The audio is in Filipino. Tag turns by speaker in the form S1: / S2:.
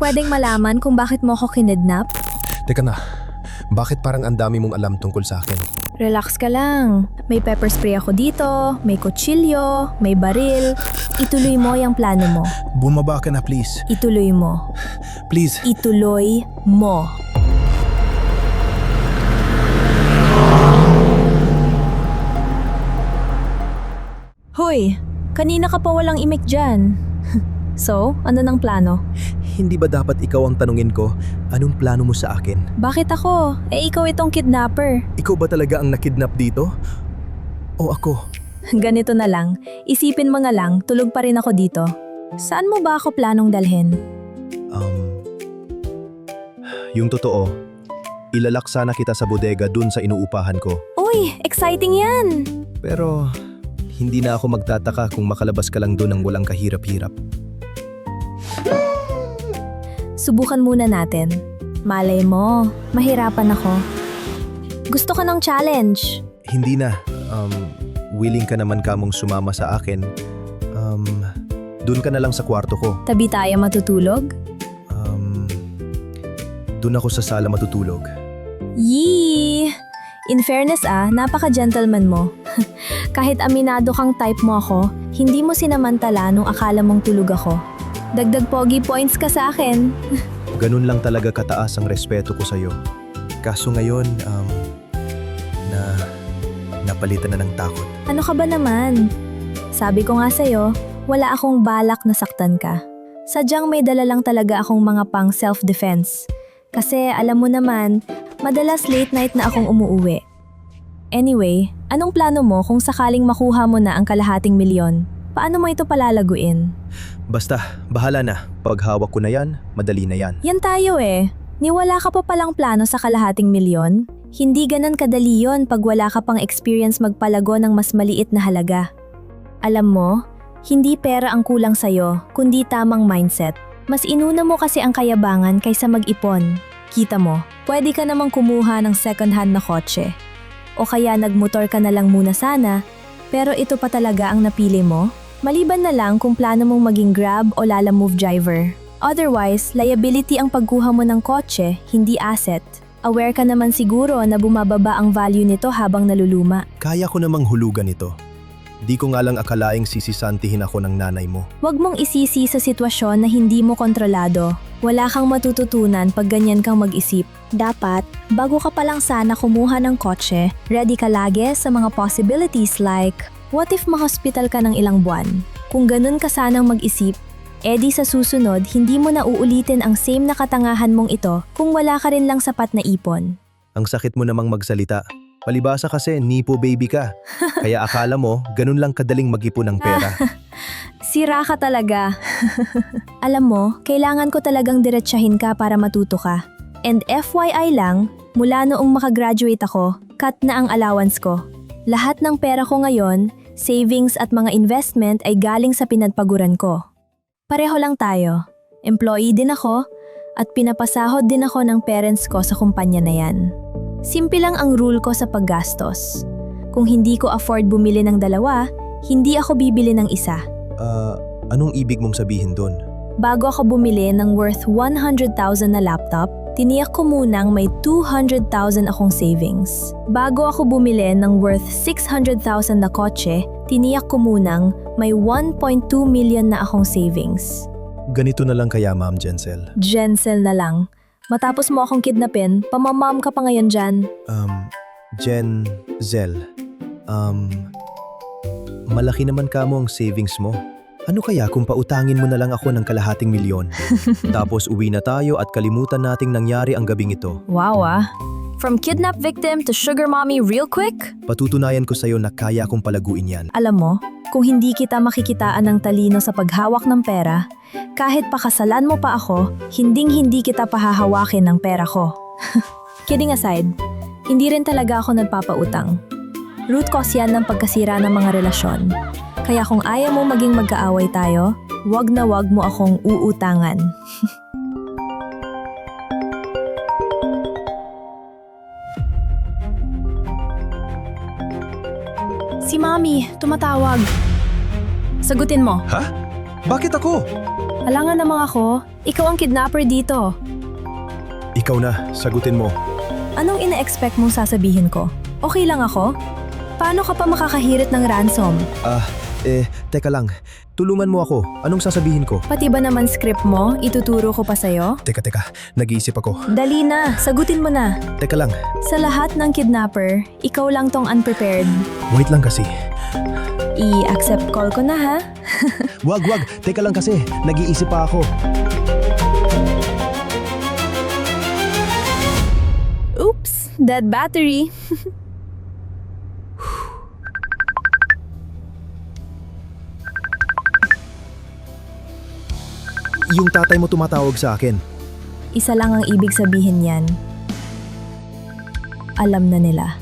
S1: Pwedeng malaman kung bakit mo ako kinidnap?
S2: Teka na, bakit parang ang dami mong alam tungkol sa akin?
S1: Relax ka lang. May pepper spray ako dito, may kutsilyo, may baril. Ituloy mo yung plano mo.
S2: Bumaba ka na please.
S1: Ituloy mo.
S2: Please.
S1: Ituloy mo. Hoy, kanina ka pa walang imik dyan. So, ano nang plano?
S2: Hindi ba dapat ikaw ang tanungin ko, anong plano mo sa akin?
S1: Bakit ako? Ikaw itong kidnapper.
S2: Ikaw ba talaga ang nakidnap dito? O ako?
S1: Ganito na lang, isipin mo na lang, tulog pa rin ako dito. Saan mo ba ako planong dalhin?
S2: Yung totoo, ilalak sana kita sa bodega dun sa inuupahan ko.
S1: Uy, exciting yan!
S2: Pero hindi na ako magtataka kung makalabas ka lang dun ng walang kahirap-hirap.
S1: Subukan muna natin. Malay mo, mahirapan ako. Gusto ko ng challenge.
S2: Hindi na. Willing ka naman kamong sumama sa akin. Dun ka na lang sa kwarto ko.
S1: Tabi tayo matutulog?
S2: Dun ako sa sala matutulog.
S1: Yee! In fairness napaka-gentleman mo. Kahit aminado kang type mo ako, hindi mo sinamantala nung akala mong tulog ako. Dagdag pogi points ka sa akin.
S2: Ganun lang talaga kataas ang respeto ko sa'yo. Kaso ngayon, napalitan na ng takot.
S1: Ano ka ba naman? Sabi ko nga sa'yo, wala akong balak na saktan ka. Sadyang may dala lang talaga akong mga pang self-defense. Kasi alam mo naman, madalas late night na akong umuuwi. Anyway, anong plano mo kung sakaling makuha mo na ang kalahating milyon? Paano mo ito palalaguin?
S2: Basta, bahala na. Pag hawak ko na yan, madali na yan.
S1: Yan tayo Niwala ka pa palang plano sa kalahating milyon? Hindi ganun kadali yon pag wala ka pang experience magpalago ng mas maliit na halaga. Alam mo, hindi pera ang kulang sa'yo, kundi tamang mindset. Mas inuna mo kasi ang kayabangan kaysa mag-ipon. Kita mo, pwede ka namang kumuha ng second-hand na kotse. O kaya nagmotor ka na lang muna sana, pero ito pa talaga ang napili mo? Maliban na lang kung plano mong maging Grab o Lalamove driver. Otherwise, liability ang pagkuha mo ng kotse, hindi asset. Aware ka naman siguro na bumababa ang value nito habang naluluma.
S2: Kaya ko namang hulugan ito. Di ko nga lang akalaing sisisantihin ako ng nanay mo.
S1: Huwag mong isisi sa sitwasyon na hindi mo kontrolado. Wala kang matututunan pag ganyan kang mag-isip. Dapat, bago ka pa lang sana kumuha ng kotse, ready ka lagi sa mga possibilities like, what if ma-hospital ka ng ilang buwan? Kung ganun ka sanang mag-isip, edi sa susunod hindi mo na uulitin ang same na katangahan mong ito kung wala ka rin lang sapat na ipon.
S2: Ang sakit mo namang magsalita. Palibasa kasi nipo baby ka. Kaya akala mo, ganun lang kadaling mag-ipon ng pera.
S1: Sira ka talaga. Alam mo, kailangan ko talagang diretsahin ka para matuto ka. And FYI lang, mula noong makagraduate ako, cut na ang allowance ko. Lahat ng pera ko ngayon, savings at mga investment ay galing sa pinagpaguran ko. Pareho lang tayo. Employee din ako at pinapasahod din ako ng parents ko sa kumpanya na yan. Simple lang ang rule ko sa paggastos. Kung hindi ko afford bumili ng dalawa, hindi ako bibili ng isa.
S2: Anong ibig mong sabihin doon?
S1: Bago ako bumili ng worth 100,000 na laptop, tiniyak ko munang may 200,000 akong savings. Bago ako bumili ng worth 600,000 na kotse, tiniyak ko munang may 1.2 million na akong savings.
S2: Ganito na lang kaya, Ma'am Jensel.
S1: Jensel na lang. Matapos mo akong kidnapin, pamamam ka pa ngayon dyan.
S2: Jensel. Malaki naman kamo ang savings mo. Ano kaya kung pautangin mo na lang ako ng kalahating milyon? Tapos uwi na tayo at kalimutan nating nangyari ang gabing ito.
S1: Wow From kidnap victim to sugar mommy real quick?
S2: Patutunayan ko sa'yo na kaya akong palaguin yan.
S1: Alam mo, kung hindi kita makikitaan ng talino sa paghawak ng pera, kahit pakasalan mo pa ako, hinding-hindi kita pahahawakin ng pera ko. Kidding aside, hindi rin talaga ako nagpapautang. Root cause yan ng pagkasira ng mga relasyon. Kaya kung ayaw mo maging magkaaway tayo, wag na wag mo akong uutangan. Si Mami, tumatawag. Sagutin mo.
S2: Ha? Bakit ako?
S1: Alangan namang ako, ikaw ang kidnapper dito.
S2: Ikaw na, sagutin mo.
S1: Anong ina-expect mong sasabihin ko? Okay lang ako? Paano ka pa makakahirit ng ransom?
S2: Teka lang. Tulungan mo ako. Anong sasabihin ko?
S1: Pati ba naman script mo, ituturo ko pa sa'yo?
S2: Teka. Nag-iisip ako.
S1: Dali na, sagutin mo na.
S2: Teka lang.
S1: Sa lahat ng kidnapper, ikaw lang tong unprepared.
S2: Wait lang kasi.
S1: I-accept call ko na ha?
S2: Wag. Teka lang kasi. Nag-iisip pa ako.
S1: Oops, dead battery.
S2: Yung tatay mo tumatawag sa akin.
S1: Isa lang ang ibig sabihin yan. Alam na nila.